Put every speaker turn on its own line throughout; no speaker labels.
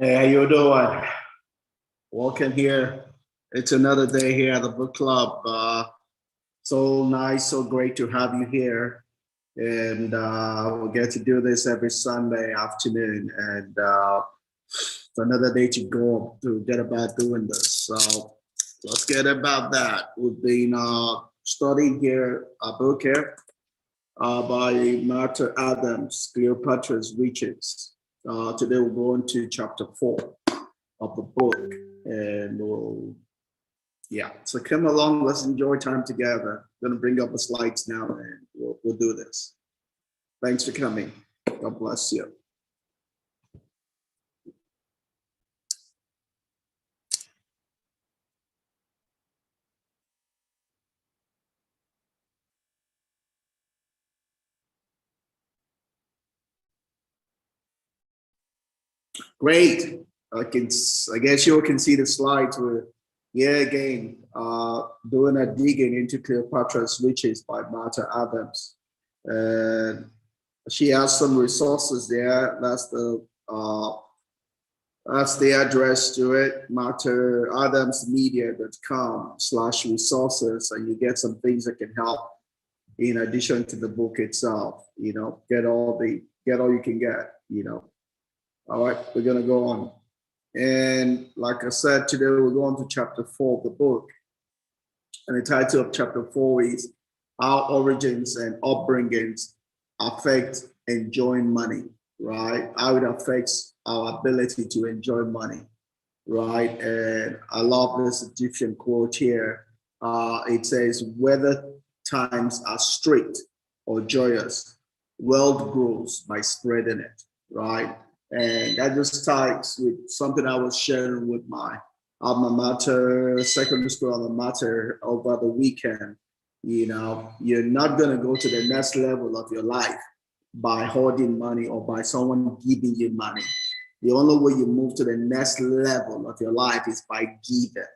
Hey, how you doing? Welcome here. It's another day here at the book club. So nice, so great to have you here. And we get to do this every Sunday afternoon. And it's another day to go to get about doing this. So let's get about that. We've been studying here a book here by Martha Adams, Cleopatra's Riches. Today we're going to chapter 4 of the book, and so come along, let's enjoy time together. I'm going to bring up the slides now, and we'll do this. Thanks for coming. God bless you. Great. I guess you all can see the slides. Again, doing a digging into Cleopatra's Riches by Martha Adams. And she has some resources there. That's the address to it, marthaadamsmedia.com/resources, and you get some things that can help in addition to the book itself. Get all you can get. All right, we're gonna go on. And like I said, today we're going to chapter 4 of the book. And the title of chapter 4 is How Origins and Upbringings Affect Enjoying Money, right? How it affects our ability to enjoy money, right? And I love this Egyptian quote here. It says, whether times are strict or joyous, wealth grows by spreading it, right? And that just ties with something I was sharing with my alma mater, secondary school alma mater over the weekend. You're not going to go to the next level of your life by hoarding money or by someone giving you money. The only way you move to the next level of your life is by giving,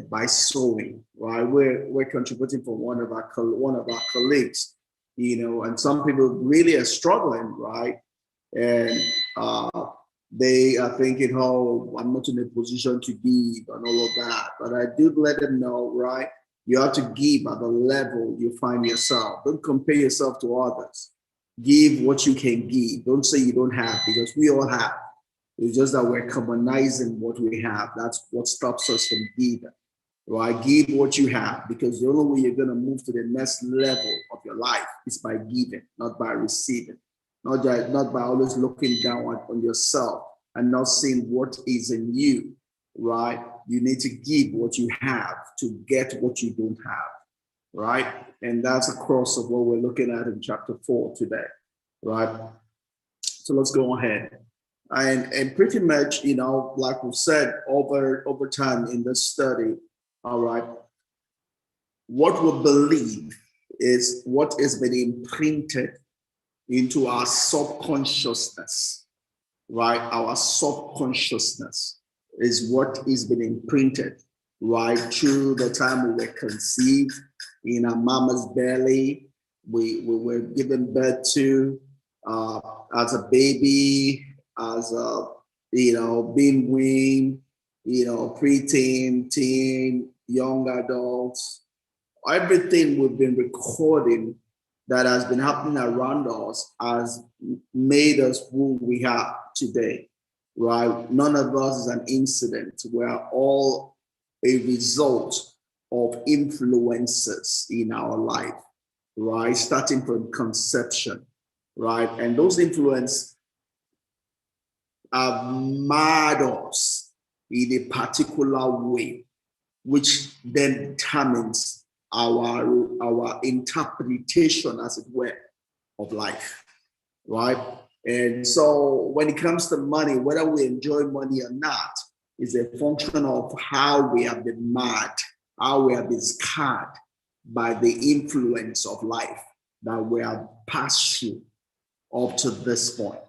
by sowing, right? We're contributing for one of our colleagues, and some people really are struggling, right? And they are thinking, oh, I'm not in a position to give and all of that. But I do let them know, right? You have to give at the level you find yourself. Don't compare yourself to others. Give what you can give. Don't say you don't have, because we all have. It's just that we're commonizing what we have. That's what stops us from giving, right? Give what you have, because the only way you're going to move to the next level of your life is by giving, not by receiving. Not by always looking down on yourself and not seeing what is in you, right? You need to give what you have to get what you don't have, right? And that's a cross of what we're looking at in chapter 4 today, right? So let's go ahead. And pretty much, like we've said over time in this study, all right, what we believe is what has been imprinted into our subconsciousness, right? Our subconsciousness is what is been imprinted right through the time we were conceived in our mama's belly. We were given birth to as a baby, as a, being weaned, preteen, teen, young adults. Everything we've been recording that has been happening around us has made us who we are today, right? None of us is an incident. We're all a result of influences in our life, right? Starting from conception, right? And those influences have made us in a particular way, which then determines our interpretation, as it were, of life, right? And so when it comes to money, whether we enjoy money or not is a function of how we have been mad, how we have been scarred by the influence of life that we have passed through up to this point,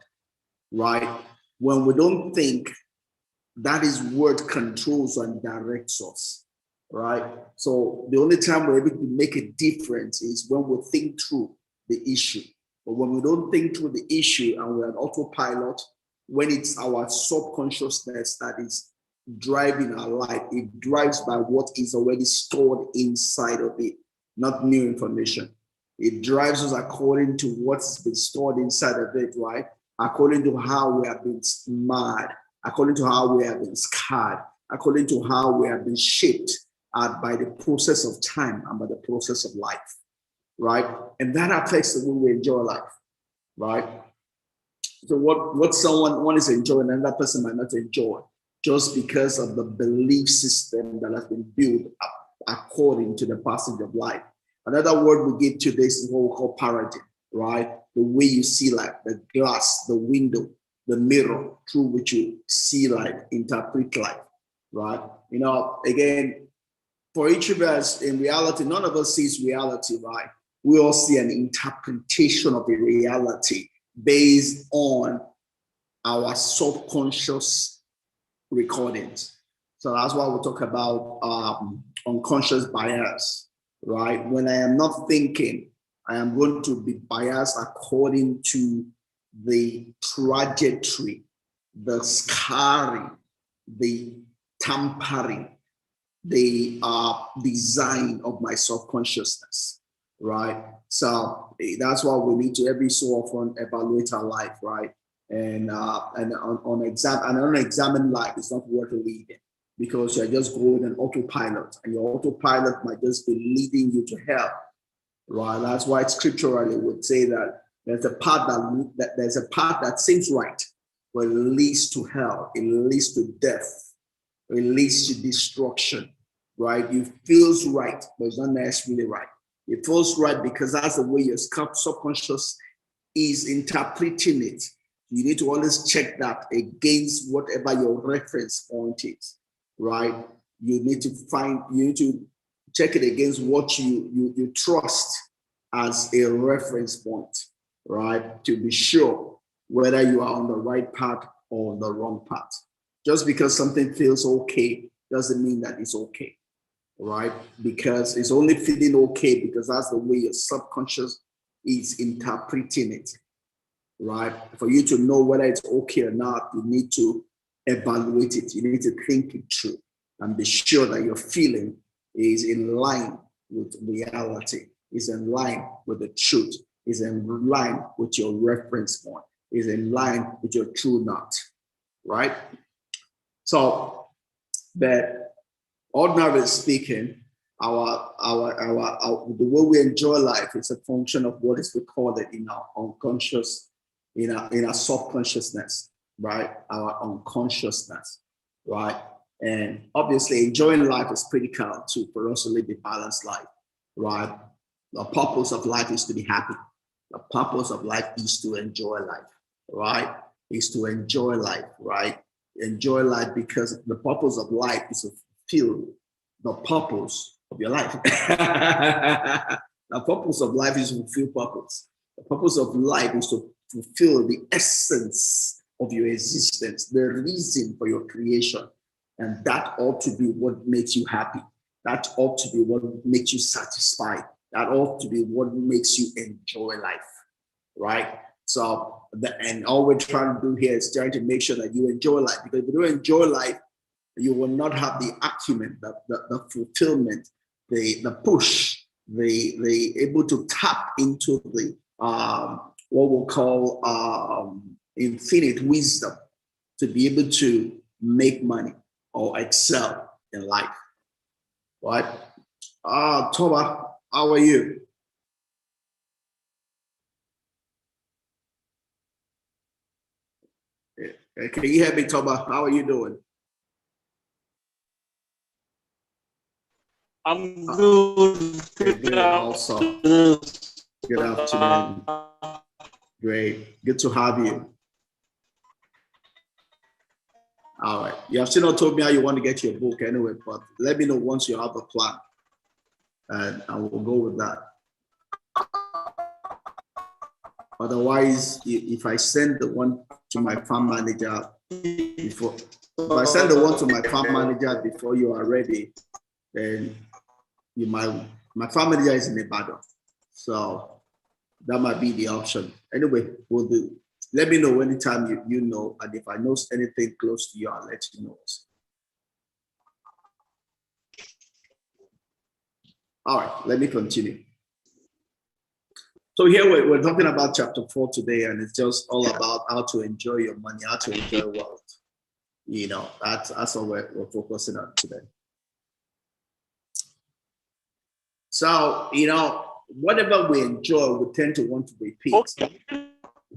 right? When we don't think, that is what controls and directs us, right? So the only time we're able to make a difference is when we think through the issue. But when we don't think through the issue and we're on autopilot, when it's our subconsciousness that is driving our life. It drives by what is already stored inside of it, not new information. It drives us according to what's been stored inside of it, right? According to how we have been marred, according to how we have been scarred, according to how we have been shaped by the process of time and by the process of life, right? And that affects the way we enjoy life, right? So what one is enjoying, another person might not enjoy, just because of the belief system that has been built up according to the passage of life. Another word we give to this is what we call paradigm, right? The way you see life, the glass, the window, the mirror through which you see life, interpret life, right? You know, again, for each of us, in reality, none of us sees reality, right? We all see an interpretation of the reality based on our subconscious recordings. So that's why we talk about unconscious bias, right? When I am not thinking, I am going to be biased according to the trajectory, the scarring, the tampering, the design of my subconsciousness, right? So that's why we need to every so often evaluate our life, right? And on exam, an unexamined life is not worth living, because you're just going on autopilot, and your autopilot might just be leading you to hell, right? That's why scripturally would say that there's a path that seems right, but it leads to hell, it leads to death, it leads to destruction, right? It feels right, but it's not necessarily right. It feels right because that's the way your subconscious is interpreting it. You need to always check that against whatever your reference point is, right? You need to check it against what you trust as a reference point, right? To be sure whether you are on the right path or on the wrong path. Just because something feels okay doesn't mean that it's okay, right? Because it's only feeling okay because that's the way your subconscious is interpreting it, right? For you to know whether it's okay or not, you need to evaluate it. You need to think it through and be sure that your feeling is in line with reality, is in line with the truth, is in line with your reference point, is in line with your true north, right? So that ordinarily speaking, our the way we enjoy life is a function of what is recorded in our unconscious, in our subconsciousness, right? Our unconsciousness, right? And obviously, enjoying life is critical for us to live a balanced life, right? The purpose of life is to be happy. The purpose of life is to enjoy life, right? Is to enjoy life, right? Enjoy life because the purpose of life is to fulfill the purpose of your life. The purpose of life is to fulfill purpose. The purpose of life is to fulfill the essence of your existence, the reason for your creation. And that ought to be what makes you happy. That ought to be what makes you satisfied. That ought to be what makes you enjoy life, right? So, and all we're trying to do here is trying to make sure that you enjoy life. Because if you don't enjoy life, you will not have the acumen, the fulfillment, the push, the able to tap into the what we'll call infinite wisdom to be able to make money or excel in life, right? Toba, how are you? Can you hear me, Toba? How are you doing?
I'm good.
Good also. Good afternoon. Great. Good to have you. All right. You have still not told me how you want to get your book anyway, but let me know once you have a plan, and I will go with that. Otherwise, if I send the one to my farm manager before, if I send the one to my farm manager before you are ready, then my farm manager is in Ibadan, so that might be the option. Anyway, we'll do. Let me know anytime you know, and if I know anything close to you, I'll let you know. All right, let me continue. So here we're talking about chapter 4 today, and it's just all about how to enjoy your money, how to enjoy wealth. You know, that's what we're focusing on today. So, you know, whatever we enjoy, we tend to want to repeat, okay,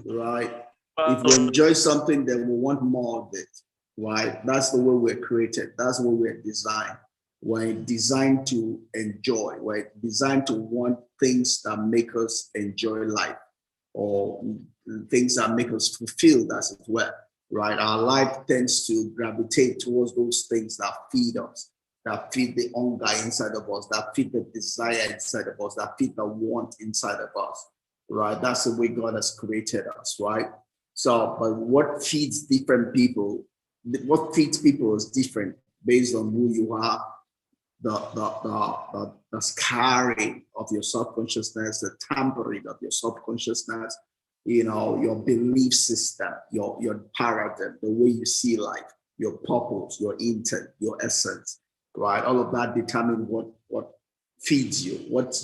right? If we enjoy something, then we want more of it, right? That's the way we're created. That's the way we're designed. We're designed to enjoy. We're designed to want things that make us enjoy life, or things that make us fulfilled, as it were, right? Our life tends to gravitate towards those things that feed us, that feed the hunger inside of us, that feed the desire inside of us, that feed the want inside of us, right? That's the way God has created us, right? So, but what feeds different people, what feeds people is different based on who you are, the scarring of your subconsciousness, the tampering of your subconsciousness, you know, your belief system, your paradigm, the way you see life, your purpose, your intent, your essence, right? All of that determine what feeds you. What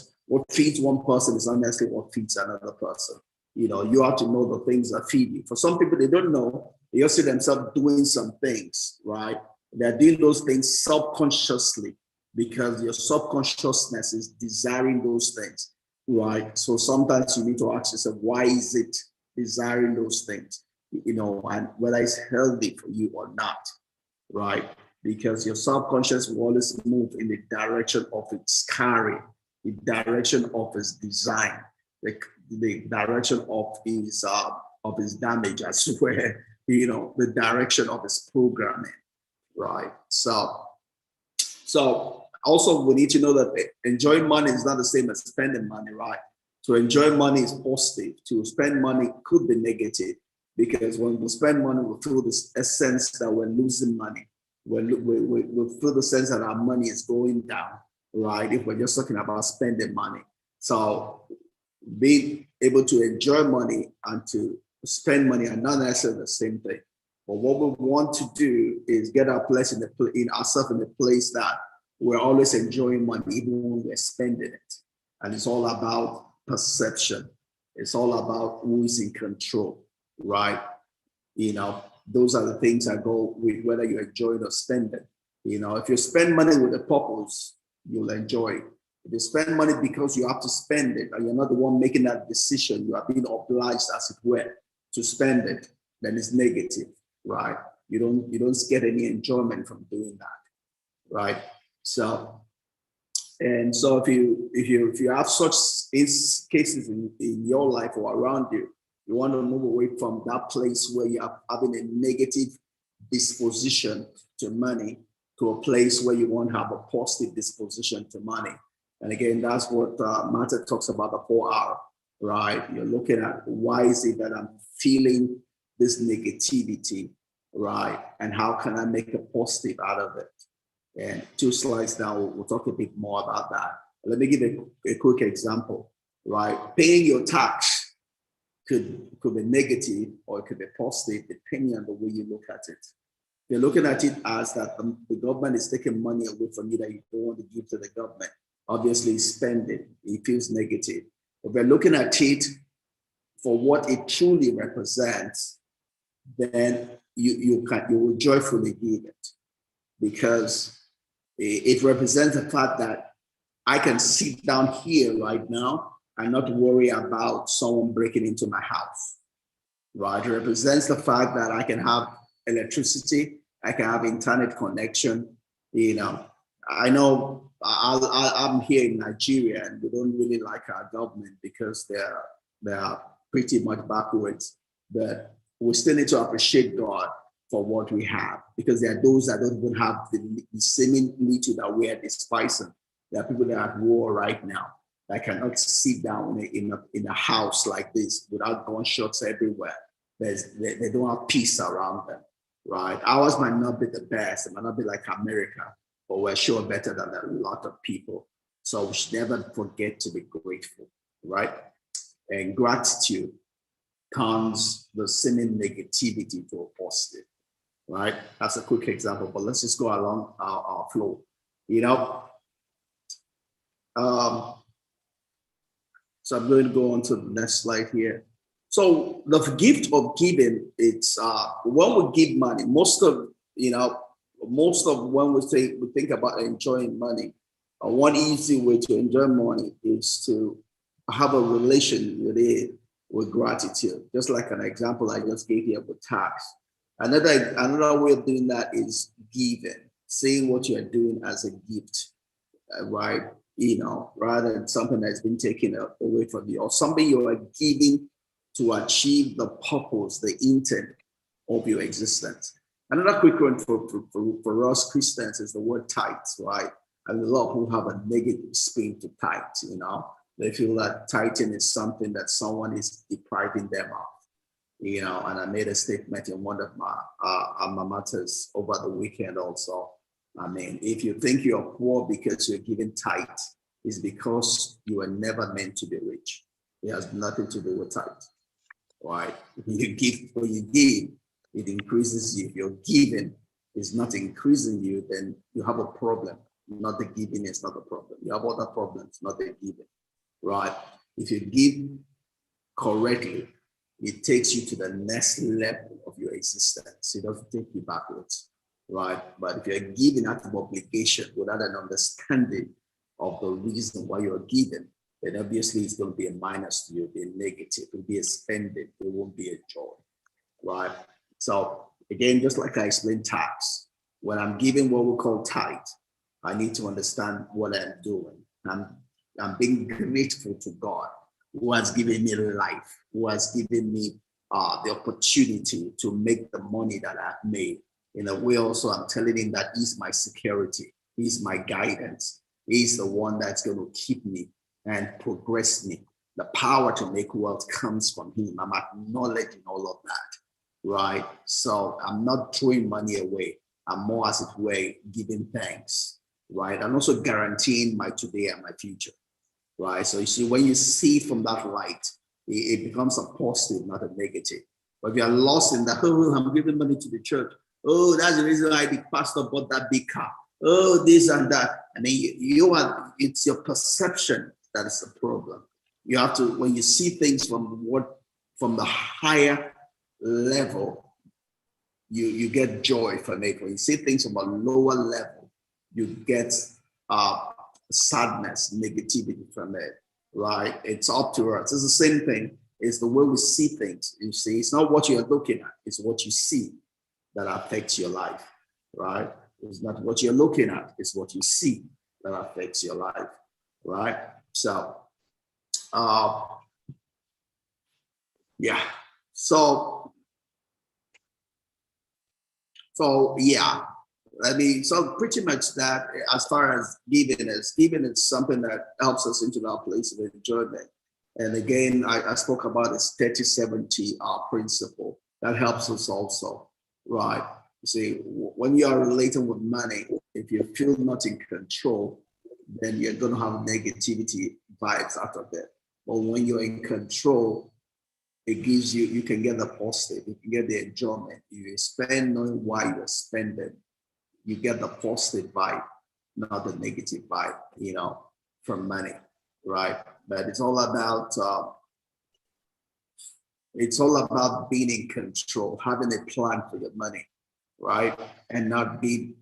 feeds one person is not necessarily what feeds another person. You know, you have to know the things that feed you. For some people, they don't know. They just see themselves doing some things, right? They're doing those things subconsciously, because your subconsciousness is desiring those things, right? So sometimes you need to ask yourself, why is it desiring those things? You know, and whether it's healthy for you or not, right? Because your subconscious will always move in the direction of its carrying, the direction of its design, the direction of his damage, as well, you know, the direction of his programming, right? So also we need to know that enjoying money is not the same as spending money, right? To enjoy money is positive. To spend money could be negative, because when we spend money, we feel this sense that we're losing money. We feel the sense that our money is going down, right? If we're just talking about spending money. So being able to enjoy money and to spend money are not necessarily the same thing. But what we want to do is get our place in ourselves in a place that we're always enjoying money, even when we're spending it. And it's all about perception. It's all about who is in control, right? You know, those are the things that go with whether you enjoy it or spend it. You know, if you spend money with a purpose, you'll enjoy it. If you spend money because you have to spend it, and you're not the one making that decision, you are being obliged, as it were, to spend it, then it's negative, right? You don't get any enjoyment from doing that, right? So, and so if you have such cases in your life or around you, you want to move away from that place where you are having a negative disposition to money, to a place where you want to have a positive disposition to money. And again, that's what Martha talks about, the 4R, right? You're looking at, why is it that I'm feeling this negativity, right? And how can I make a positive out of it? And 2 slides down, we'll talk a bit more about that. Let me give a quick example, right? Paying your tax could be negative, or it could be positive, depending on the way you look at it. You're looking at it as that the government is taking money away from you that you don't want to give to the government. Obviously, spend it. It feels negative. But we're looking at it for what it truly represents, then you will joyfully give it, because it represents the fact that I can sit down here right now and not worry about someone breaking into my house, right? It represents the fact that I can have electricity, I can have internet connection. You know, I know I'm here in Nigeria, and we don't really like our government because they are pretty much backwards, but we still need to appreciate God for what we have, because there are those that don't even have the same little that we are despising. There are people that are at war right now that cannot sit down in a house like this without gunshots everywhere. They don't have peace around them, right? Ours might not be the best. It might not be like America, but we're sure better than a lot of people. So we should never forget to be grateful, right? And gratitude turns the seeming negativity to a positive, right? That's a quick example, but let's just go along our flow. You know, um, so I'm going to go on to the next slide here. So the gift of giving, it's when we give money, most of when we think about enjoying money, one easy way to enjoy money is to have a relation with it with gratitude. Just like an example I just gave you with tax. Another way of doing that is giving, saying what you're doing as a gift, right? Rather than something that's been taken away from you, or something you are giving to achieve the purpose, the intent of your existence. Another quick one for us Christians is the word tithes, right? And a lot of people have a negative spin to tithe. They feel that tithing is something that someone is depriving them of. And I made a statement in one of my alma maters over the weekend also. I mean, if you think you're poor because you're giving tithe, it's because you were never meant to be rich. It has nothing to do with tithe, right? When you give, it increases you. If you're giving is not increasing you, then you have a problem. Not the giving is not a problem. You have other problems, not the giving, right? If you give correctly, it takes you to the next level of your existence. It doesn't take you backwards, right? But if you're giving out of obligation without an understanding of the reason why you're giving, then obviously it's going to be a minus to you, be negative, it will be a spending, it won't be a joy, right? So again, just like I explained tax, when I'm giving what we call tithe, I need to understand what I'm doing. I'm being grateful to God who has given me life, who has given me the opportunity to make the money that I've made. In a way, also, I'm telling him that he's my security, he's my guidance, he's the one that's going to keep me and progress me. The power to make wealth comes from him. I'm acknowledging all of that, right? So I'm not throwing money away. I'm more, as it were, giving thanks, right? And also guaranteeing my today and my future, right? So you see, when you see from that light, it becomes a positive, not a negative. But if you're lost in that, oh, I'm giving money to the church. Oh, that's the reason why the pastor bought that big car. Oh, this and that. And then it's your perception that is the problem. You have to, when you see things from the higher level, you get joy from it. When you see things from a lower level, you get sadness, negativity from it, right? It's up to us. It's the same thing. It's the way we see things. You see, it's not what you're looking at, it's what you see that affects your life, right? It's not what you're looking at, it's what you see that affects your life, right? So, yeah. So yeah. So pretty much that as far as giving is something that helps us into that place of enjoyment. And again, I spoke about this 30-70 principle that helps us also, right? You see, when you are relating with money, if you feel not in control, then you're going to have negativity vibes out of it. But when you're in control, it gives you can get the positive, you can get the enjoyment. You spend knowing why you're spending, you get the positive vibe, not the negative vibe, from money, right? But it's all about being in control, having a plan for your money, right? And not being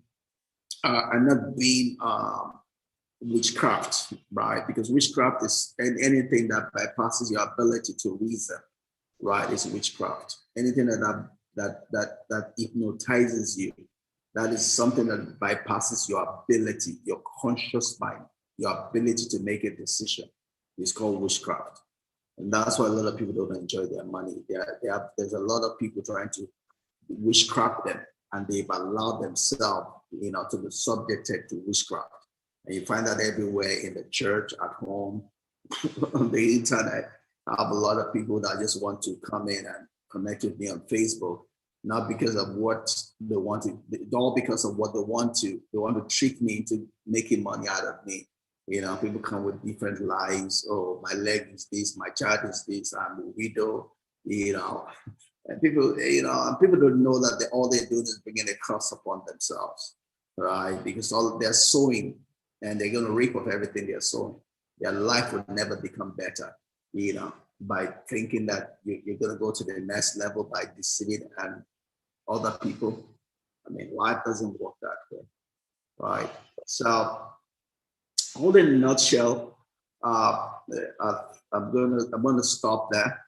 witchcraft, right? Because witchcraft is anything that bypasses your ability to reason, right? Is witchcraft. Anything that hypnotizes you, that is something that bypasses your ability, your conscious mind, your ability to make a decision. It's called witchcraft. And that's why a lot of people don't enjoy their money. There's a lot of people trying to witchcraft them, and they've allowed themselves, to be subjected to witchcraft. And you find that everywhere, in the church, at home, on the internet. I have a lot of people that just want to come in and connect with me on Facebook, not because of what they want to, all because of what they want to trick me into making money out of me. People come with different lies. Oh, my leg is this, my child is this, I'm a widow, you know, and people, and people don't know that all they're doing is bringing a curse upon themselves, right? Because all they're sowing and they're going to reap of everything they're sowing. Their life will never become better, by thinking that you're going to go to the next level by deceiving and other people. I mean, life doesn't work that way, right? So, all in a nutshell, I'm gonna stop there.